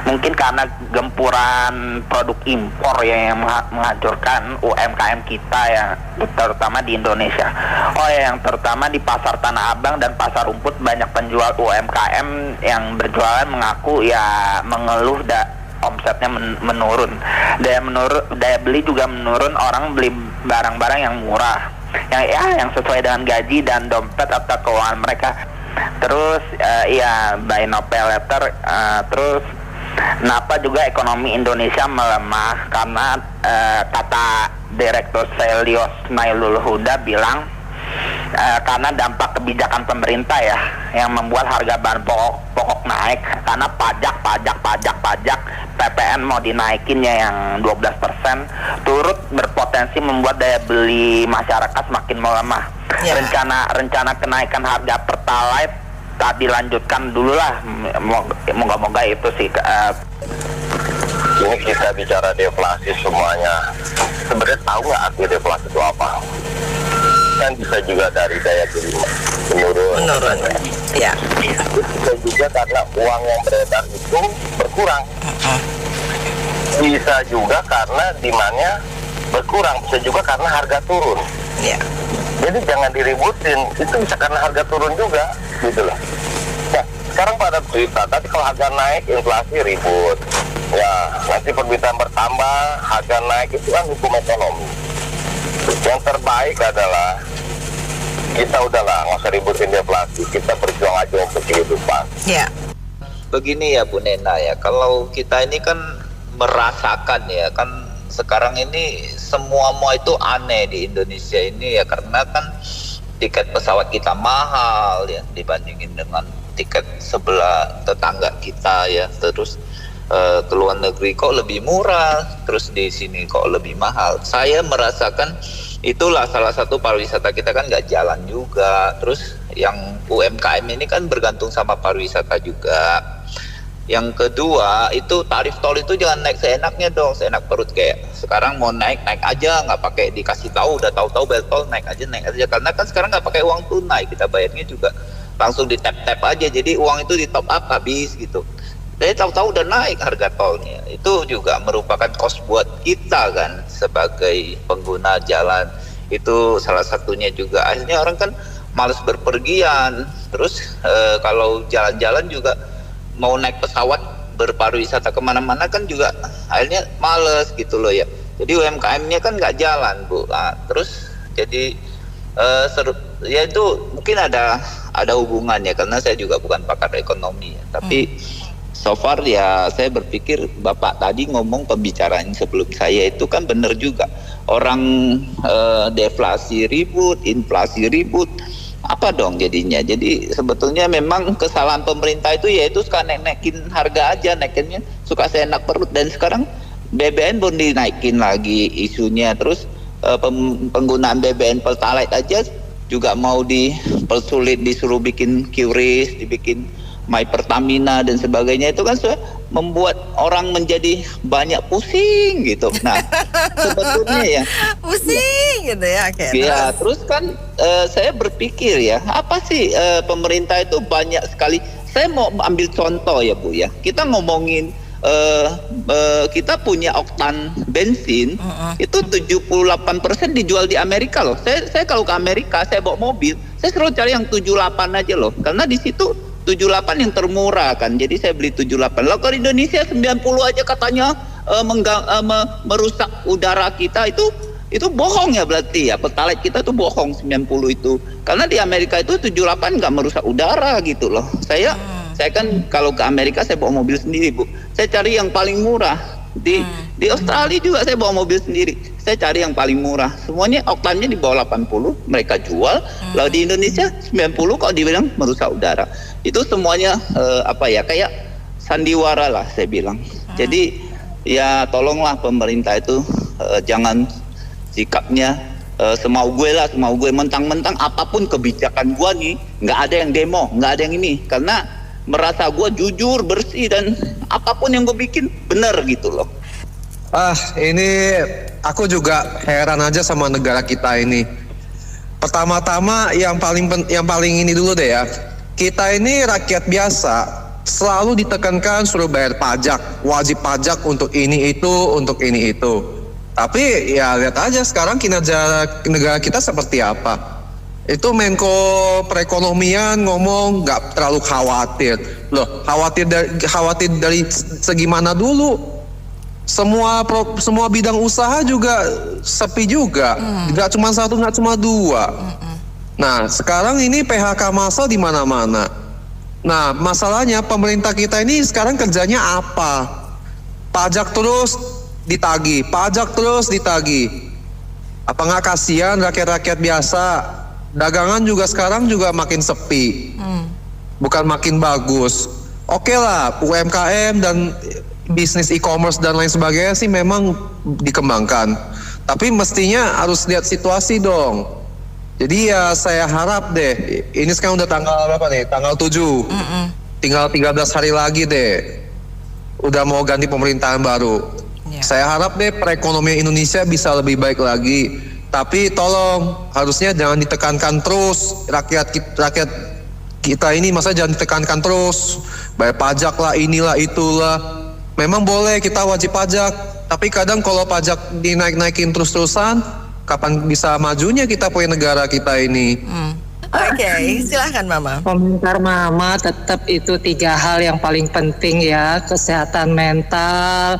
Mungkin karena gempuran produk impor yang menghancurkan UMKM kita ya, terutama di Indonesia. Oh ya, yang terutama di pasar Tanah Abang dan pasar rumput banyak penjual UMKM yang berjualan mengaku ya mengeluh omsetnya menurun. Daya beli juga menurun, orang beli barang-barang yang murah, yang sesuai dengan gaji dan dompet atau keuangan mereka. Terus buy now pay later, terus kenapa juga ekonomi Indonesia melemah? Karena kata Direktur Selios Nailul Huda bilang karena dampak kebijakan pemerintah ya yang membuat harga bahan pokok naik, karena pajak PPN mau dinaikin ya yang 12%, turut berpotensi membuat daya beli masyarakat semakin melemah. Rencana kenaikan harga Pertalite tadi lanjutkan dulu lah, moga-moga itu sih. Ini kita bicara deflasi semuanya. Sebenarnya tahu nggak arti deflasi itu apa? Kan bisa juga dari daya beli menurun. Ya. Bisa juga karena uang yang beredar itu berkurang. Bisa juga karena demand-nya berkurang. Bisa juga karena harga turun. Jadi jangan diributin. Itu bisa karena harga turun juga, gitu loh. Nah, sekarang pada berita, tapi kalau harga naik, inflasi ribut. Ya, nanti permintaan bertambah, harga naik, itu kan hukum ekonomi. Yang terbaik adalah kita udahlah nggak usah ributin deflasi, kita berjuang aja untuk kehidupan. Ya. Begini ya Bu Nena ya, kalau kita ini kan merasakan ya kan sekarang ini semua itu aneh di Indonesia ini ya, karena kan tiket pesawat kita mahal ya dibandingin dengan tiket sebelah tetangga kita ya, terus ke luar negeri kok lebih murah, terus di sini kok lebih mahal. Saya merasakan itulah salah satu pariwisata kita kan nggak jalan juga, terus yang UMKM ini kan bergantung sama pariwisata juga. Yang kedua itu tarif tol itu jangan naik seenaknya dong, seenak perut kayak sekarang mau naik aja, nggak pakai dikasih tahu, udah tahu-tahu bayar tol naik aja, karena kan sekarang nggak pakai uang tunai, kita bayarnya juga langsung di tap aja, jadi uang itu di top up habis gitu. Jadi tahu-tahu udah naik harga tolnya, itu juga merupakan cost buat kita kan sebagai pengguna jalan. Itu salah satunya juga, akhirnya orang kan males berpergian, terus kalau jalan-jalan juga mau naik pesawat berpariwisata kemana-mana kan juga akhirnya males gitu loh ya. Jadi UMKM-nya kan nggak jalan Bu. Nah, terus jadi ya itu mungkin ada hubungannya, karena saya juga bukan pakar ekonomi ya. Tapi so far ya saya berpikir Bapak tadi ngomong pembicaraan sebelum saya itu kan benar juga. Orang deflasi ribut, inflasi ribut, apa dong jadinya? Jadi sebetulnya memang kesalahan pemerintah itu yaitu suka naikin harga aja, naikinnya suka seenak perut. Dan sekarang BBM pun dinaikin lagi isunya, terus penggunaan BBM Pertalite aja juga mau dipersulit, disuruh bikin QRIS, dibikin My Pertamina dan sebagainya. Itu kan sudah membuat orang menjadi banyak pusing gitu. Nah sebetulnya ya pusing gitu ya. Okay, ya terus kan saya berpikir ya, apa sih pemerintah itu banyak sekali. Saya mau ambil contoh ya Bu ya, kita ngomongin kita punya oktan bensin itu 78% dijual di Amerika loh. Saya kalau ke Amerika saya bawa mobil, saya selalu cari yang 78 aja loh, karena di situ 78 yang termurah kan, jadi saya beli 78. Kalau ke Indonesia 90 aja katanya merusak udara kita, itu bohong ya berarti ya, Pertalite kita tuh bohong 90 itu, karena di Amerika itu 78 nggak merusak udara gitu loh. Saya kan kalau ke Amerika saya bawa mobil sendiri Bu, saya cari yang paling murah. Di Australia juga saya bawa mobil sendiri, saya cari yang paling murah, semuanya oktannya di bawah 80 mereka jual. Lalu di Indonesia 90 kalau dibilang merusak udara. Itu semuanya apa ya, kayak sandiwara lah saya bilang. Jadi ya tolonglah pemerintah itu jangan sikapnya semau gue lah, semau gue, mentang-mentang apapun kebijakan gue nih nggak ada yang demo, nggak ada yang ini, karena merasa gue jujur, bersih, dan apapun yang gue bikin bener gitu loh. Ini aku juga heran aja sama negara kita ini. Pertama-tama yang paling ini dulu deh ya. Kita ini rakyat biasa, selalu ditekankan suruh bayar pajak, wajib pajak untuk ini itu, untuk ini itu. Tapi ya lihat aja sekarang kinerja negara kita seperti apa. Itu Menko Perekonomian ngomong nggak terlalu khawatir. Loh, khawatir dari segi mana dulu? Semua bidang usaha juga sepi juga. Nggak cuma satu, nggak cuma dua. Nah, sekarang ini PHK massal di mana-mana. Nah, masalahnya pemerintah kita ini sekarang kerjanya apa? Pajak terus ditagih, pajak terus ditagih. Apa nggak kasihan rakyat-rakyat biasa? Dagangan juga sekarang juga makin sepi, bukan makin bagus. Oke lah, UMKM dan bisnis e-commerce dan lain sebagainya sih memang dikembangkan. Tapi mestinya harus lihat situasi dong. Jadi ya saya harap deh, ini sekarang udah tanggal berapa nih? Tanggal 7. Tinggal 13 hari lagi deh. Udah mau ganti pemerintahan baru. Saya harap deh perekonomian Indonesia bisa lebih baik lagi. Tapi tolong harusnya jangan ditekankan terus rakyat kita ini, masa jangan ditekankan terus bayar pajak lah, inilah itulah. Memang boleh kita wajib pajak, tapi kadang kalau pajak dinaik-naikin terus-terusan, kapan bisa majunya kita punya negara kita ini? Oke, silahkan Mama. Komentar Mama tetap itu 3 hal yang paling penting ya, kesehatan mental,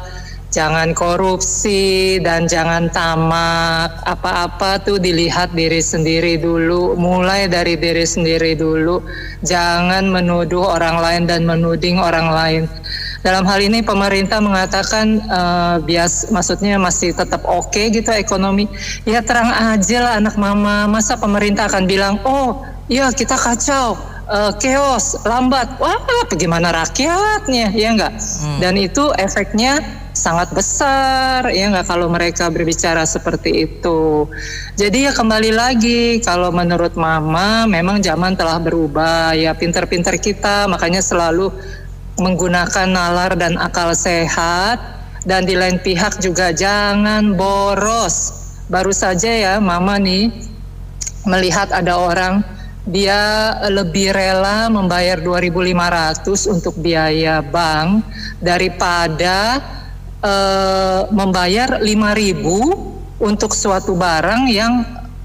Jangan korupsi dan jangan tamak. Apa-apa tuh dilihat diri sendiri dulu, mulai dari diri sendiri dulu. Jangan menuduh orang lain dan menuding orang lain. Dalam hal ini pemerintah mengatakan maksudnya masih tetap oke gitu ekonomi. Ya terang aja lah anak mama. Masa pemerintah akan bilang, oh ya kita kacau, chaos, lambat. Wah, bagaimana rakyatnya, ya enggak? Dan itu efeknya sangat besar, ya nggak, kalau mereka berbicara seperti itu. Jadi ya kembali lagi, kalau menurut Mama memang zaman telah berubah, ya pinter-pinter kita makanya selalu menggunakan nalar dan akal sehat, dan di lain pihak juga jangan boros. Baru saja ya Mama nih melihat ada orang dia lebih rela membayar 2.500 untuk biaya bank daripada membayar 5.000 untuk suatu barang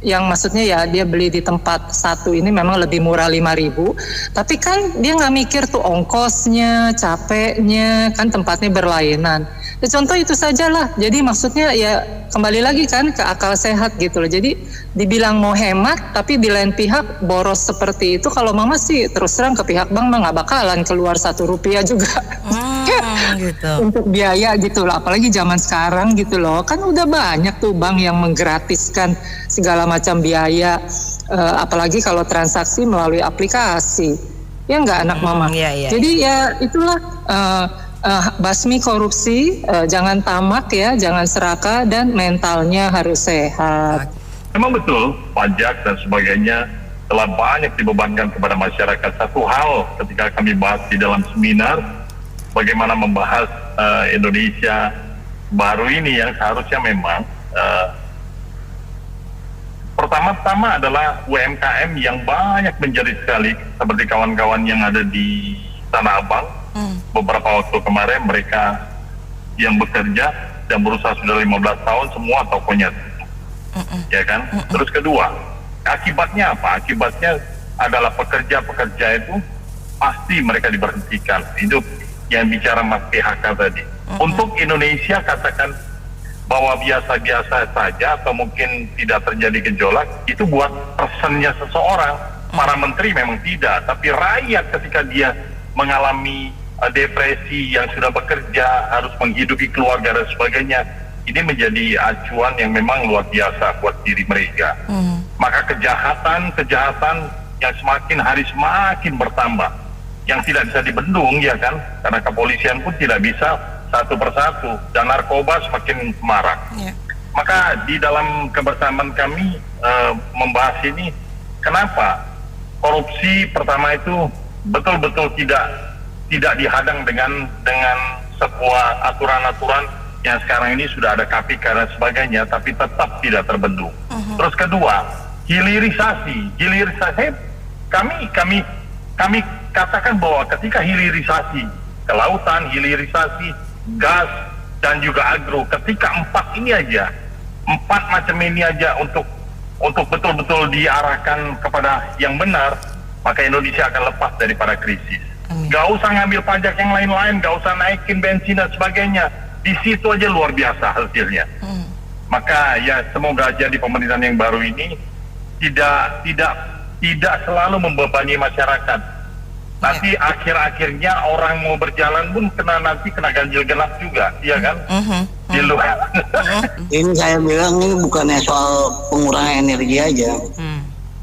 yang maksudnya ya dia beli di tempat satu ini memang lebih murah 5.000, tapi kan dia nggak mikir tuh ongkosnya, capeknya, kan tempatnya berlainan. Ya, contoh itu sajalah. Jadi maksudnya ya kembali lagi kan ke akal sehat gitu loh. Jadi dibilang mau hemat tapi di lain pihak boros seperti itu, kalau Mama sih terus terang ke pihak bank mah nggak bakalan keluar 1 rupiah juga gitu. Untuk biaya gitu loh. Apalagi zaman sekarang gitu loh, kan udah banyak tuh bank yang menggratiskan segala macam biaya, apalagi kalau transaksi melalui aplikasi, ya nggak anak Mama. Jadi ya itulah, basmi korupsi, jangan tamak ya, jangan serakah, dan mentalnya harus sehat. Memang betul, pajak dan sebagainya telah banyak dibebankan kepada masyarakat. Satu hal ketika kami bahas di dalam seminar, bagaimana membahas Indonesia baru ini yang seharusnya memang pertama-tama adalah UMKM yang banyak menjerit sekali, seperti kawan-kawan yang ada di Tanah Abang. Beberapa waktu kemarin mereka yang bekerja dan berusaha sudah 15 tahun semua tokonya ya kan. Terus kedua, akibatnya apa? Akibatnya adalah pekerja-pekerja itu pasti mereka diberhentikan. Itu yang bicara Mas PHK tadi. Untuk Indonesia katakan bahwa biasa-biasa saja atau mungkin tidak terjadi gejolak, itu buat personnya seseorang. Para menteri memang tidak, tapi rakyat ketika dia mengalami depresi, yang sudah bekerja, harus menghidupi keluarga dan sebagainya, ini menjadi acuan yang memang luar biasa buat diri mereka. Maka kejahatan yang semakin hari semakin bertambah, yang tidak bisa dibendung ya kan, karena kepolisian pun tidak bisa satu persatu, dan narkoba semakin marak. Maka di dalam kebersamaan kami membahas ini, kenapa korupsi pertama itu betul-betul tidak dihadang dengan sebuah aturan-aturan yang sekarang ini sudah ada KPK dan sebagainya, tapi tetap tidak terbendung. Terus kedua, hilirisasi kami katakan bahwa ketika hilirisasi ke lautan, hilirisasi gas dan juga agro, ketika empat macam ini aja untuk betul-betul diarahkan kepada yang benar, maka Indonesia akan lepas daripada krisis. Gak usah ngambil pajak yang lain-lain, gak usah naikin bensin dan sebagainya, di situ aja luar biasa hasilnya. Maka ya semoga aja di pemerintahan yang baru ini tidak selalu membebani masyarakat. Nanti akhir-akhirnya orang mau berjalan pun kena ganjil genap juga, iya kan? Di luar. Ini saya bilang ini bukannya soal pengurangan energi aja.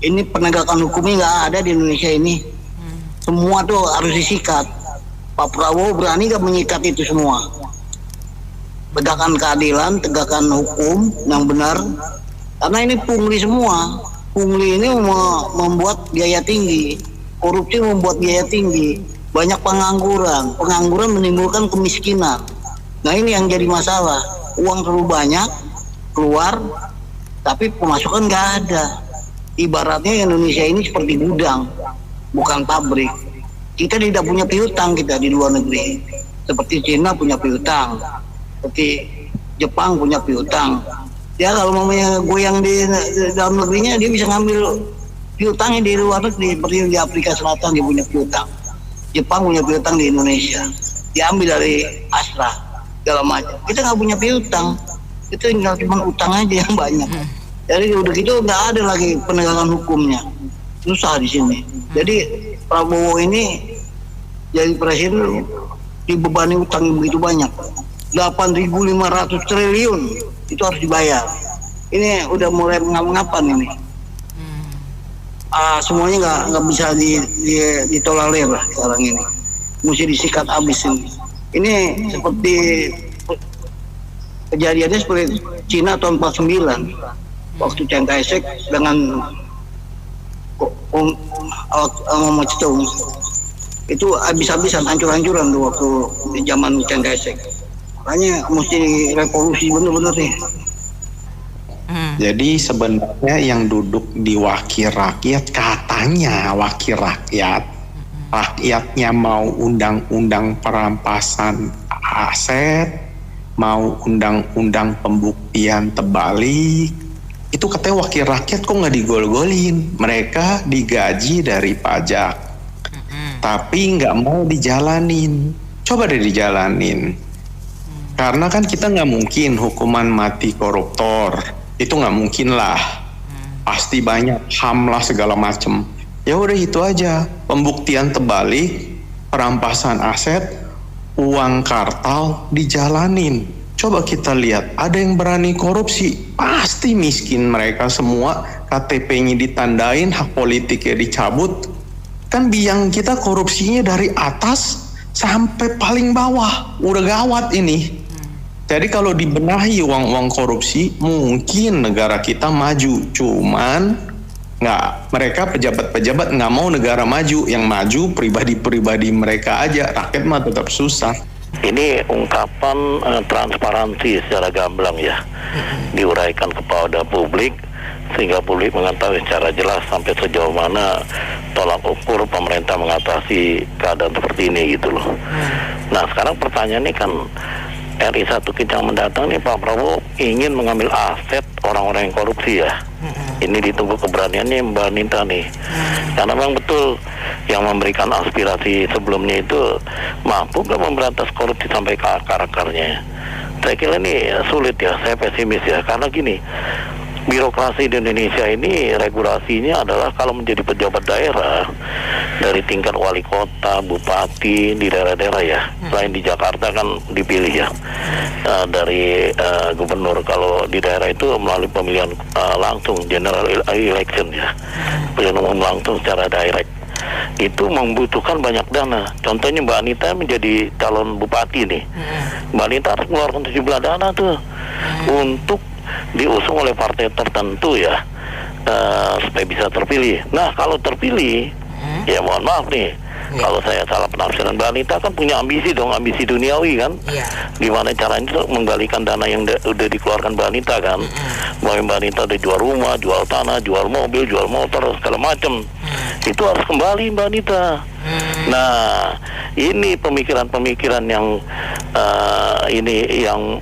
Ini penegakan hukumnya nggak ada di Indonesia ini. Semua tuh harus disikat. Pak Prabowo berani nggak menyikat itu semua? Tegakkan keadilan, tegakkan hukum yang benar. Karena ini pungli semua. Pungli ini membuat biaya tinggi. Korupsi membuat biaya tinggi. Banyak pengangguran. Pengangguran menimbulkan kemiskinan. Nah ini yang jadi masalah. Uang terlalu banyak keluar, tapi pemasukan nggak ada. Ibaratnya Indonesia ini seperti gudang, bukan pabrik. Kita tidak punya piutang kita di luar negeri. Seperti Cina punya piutang, seperti Jepang punya piutang. Ya kalau mamanya goyang di dalam negerinya, dia bisa ngambil piutangnya di luar negeri. Seperti di Afrika Selatan dia punya piutang. Jepang punya piutang di Indonesia. Diambil dari Astra. segala macam. Kita nggak punya piutang, itu tinggal cuma utang aja yang banyak. Jadi udah gitu nggak ada lagi penegakan hukumnya, susah di sini. Jadi Prabowo ini jadi presiden dibebani utang begitu banyak, 8.500 triliun itu harus dibayar. Ini udah mulai mengapa-ngapan ini. Semuanya nggak bisa ditolerir lah sekarang ini. Mesti disikat habis ini. Ini seperti kejadiannya seperti Cina tahun 49 waktu Chiang Kai-shek dengan Mao Zedong itu habis-habisan, hancur-hancuran tuh waktu di zaman Chiang Kai-shek. Makanya mesti revolusi bener-bener nih. Jadi sebenarnya yang duduk di wakil rakyat, katanya wakil rakyat, rakyatnya mau undang-undang perampasan aset, mau undang-undang pembuktian terbalik, itu katanya wakil rakyat kok nggak digol-golin. Mereka digaji dari pajak, tapi nggak mau dijalanin. Coba deh dijalanin, karena kan kita nggak mungkin hukuman mati koruptor. Itu nggak mungkin lah, pasti banyak HAM lah segala macem. Ya udah itu aja, pembuktian terbalik, perampasan aset, uang kartal dijalanin. Coba kita lihat, ada yang berani korupsi, pasti miskin mereka semua, KTP-nya ditandain, hak politiknya dicabut. Kan biang kita korupsinya dari atas sampai paling bawah, udah gawat ini. Jadi kalau dibenahi uang-uang korupsi, mungkin negara kita maju. Cuman mereka pejabat-pejabat nggak mau negara maju. Yang maju pribadi-pribadi mereka aja. Rakyat mah tetap susah. Ini ungkapan transparansi secara gamblang ya, diuraikan kepada publik sehingga publik mengetahui secara jelas sampai sejauh mana tolak ukur pemerintah mengatasi keadaan seperti ini gitu loh. Nah sekarang pertanyaannya kan, RI 1 Kijang mendatang nih Pak Prabowo ingin mengambil aset orang-orang yang korupsi ya. Ini ditunggu keberaniannya Mbak Nita nih. Karena memang betul yang memberikan aspirasi sebelumnya itu mampu nggak memberantas korupsi sampai ke akar-akarnya. Saya kira ini sulit ya, saya pesimis ya. Karena gini, birokrasi di Indonesia ini regulasinya adalah kalau menjadi pejabat daerah dari tingkat wali kota, bupati di daerah-daerah ya, selain di Jakarta kan dipilih ya dari gubernur. Kalau di daerah itu melalui pemilihan langsung, general election ya, pemilihan umum langsung secara direct. Itu membutuhkan banyak dana. Contohnya Mbak Anita menjadi calon bupati nih, Mbak Anita harus mengeluarkan 17 dana tuh untuk diusung oleh partai tertentu ya, supaya bisa terpilih. Nah kalau terpilih, ya mohon maaf nih, kalau saya salah penafsiran, Mbak Anita kan punya ambisi dong, ambisi duniawi kan, gimana caranya itu menggalikan dana yang udah dikeluarkan Mbak Anita kan. Mbak Anita udah jual rumah, jual tanah, jual mobil, jual motor, segala macam, itu harus kembali Mbak Anita. Nah ini pemikiran-pemikiran yang ini yang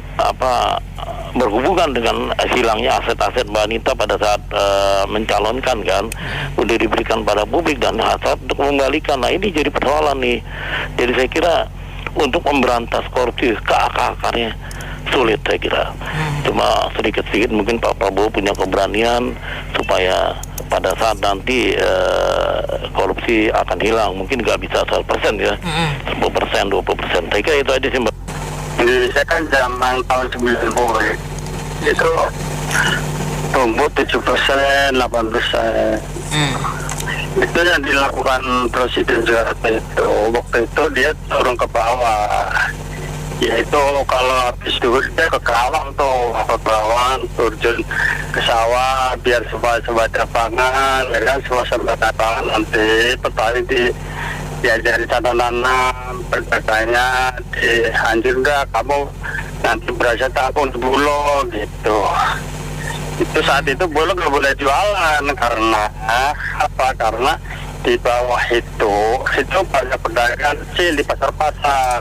berhubungan dengan hilangnya aset-aset Mbak Anita pada saat mencalonkan kan, udah diberikan pada publik dan hasrat untuk mengembalikan. Nah ini jadi persoalan nih. Jadi saya kira untuk memberantas korupsi ke akar-akarnya sulit saya kira. Cuma sedikit-sedikit mungkin Pak Prabowo punya keberanian supaya pada saat nanti korupsi akan hilang. Mungkin nggak bisa 100% ya, 10%, 20%. Saya kira itu aja sih Mbak. Indonesia kan zaman tahun 90 itu tumbuh 7%, 8%. Itu yang dilakukan Presiden Soeharto itu. Waktu itu dia turun ke bawah. Yaitu kalau habis dulu dia ke Kerawang tuh, ke Kerawang, turun ke sawah biar swasembada pangan, ya kan, swasembada pangan nanti petani diajari cara nanam, berkatanya dianjur enggak kamu nanti berasa tabung di Bulog gitu. Itu saat itu Bulog nggak boleh jualan karena apa? Karena di bawah itu banyak pedagang kecil di pasar-pasar,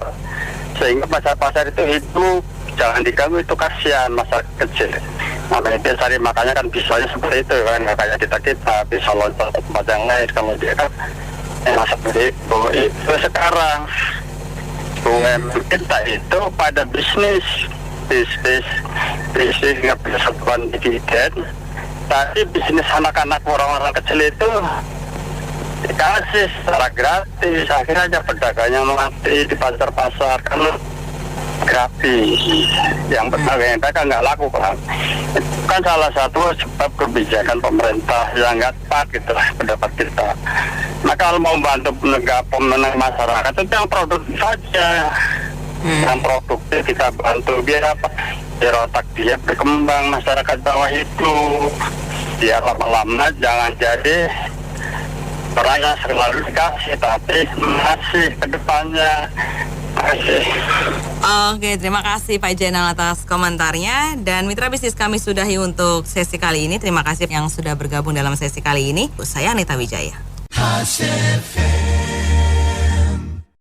sehingga pasar-pasar itu hidup, jangan diganggu, itu kasihan masyarakat kecil. Makanya dia cari makanya kan pisaunya seperti itu kan, nggak kayak kita bisa loncat ke tempat yang lain. Kalau dia kan seperti itu sekarang tuh BUMN kita itu pada bisnis nggak bisa satuan dividen, tapi bisnis anak-anak orang-orang kecil itu dikasih secara gratis. Akhirnya aja pedagangnya mati di pasar-pasar karena gratis. Yang pedagang mereka nggak laku, Pak. Itu kan salah satu sebab kebijakan pemerintah yang nggak tepat gitu pendapat kita. Nah kalau mau bantu pemenang masyarakat itu yang produktif saja. Yang produktif kita bantu biar apa? Biar otak dia berkembang, masyarakat bawah itu biar lama-lama jangan jadi orang yang selalu dikasih tapi masih ke depannya. Oke, terima kasih Pak Jainal atas komentarnya. Dan mitra bisnis kami sudahi untuk sesi kali ini. Terima kasih yang sudah bergabung dalam sesi kali ini. Saya Anita Wijaya.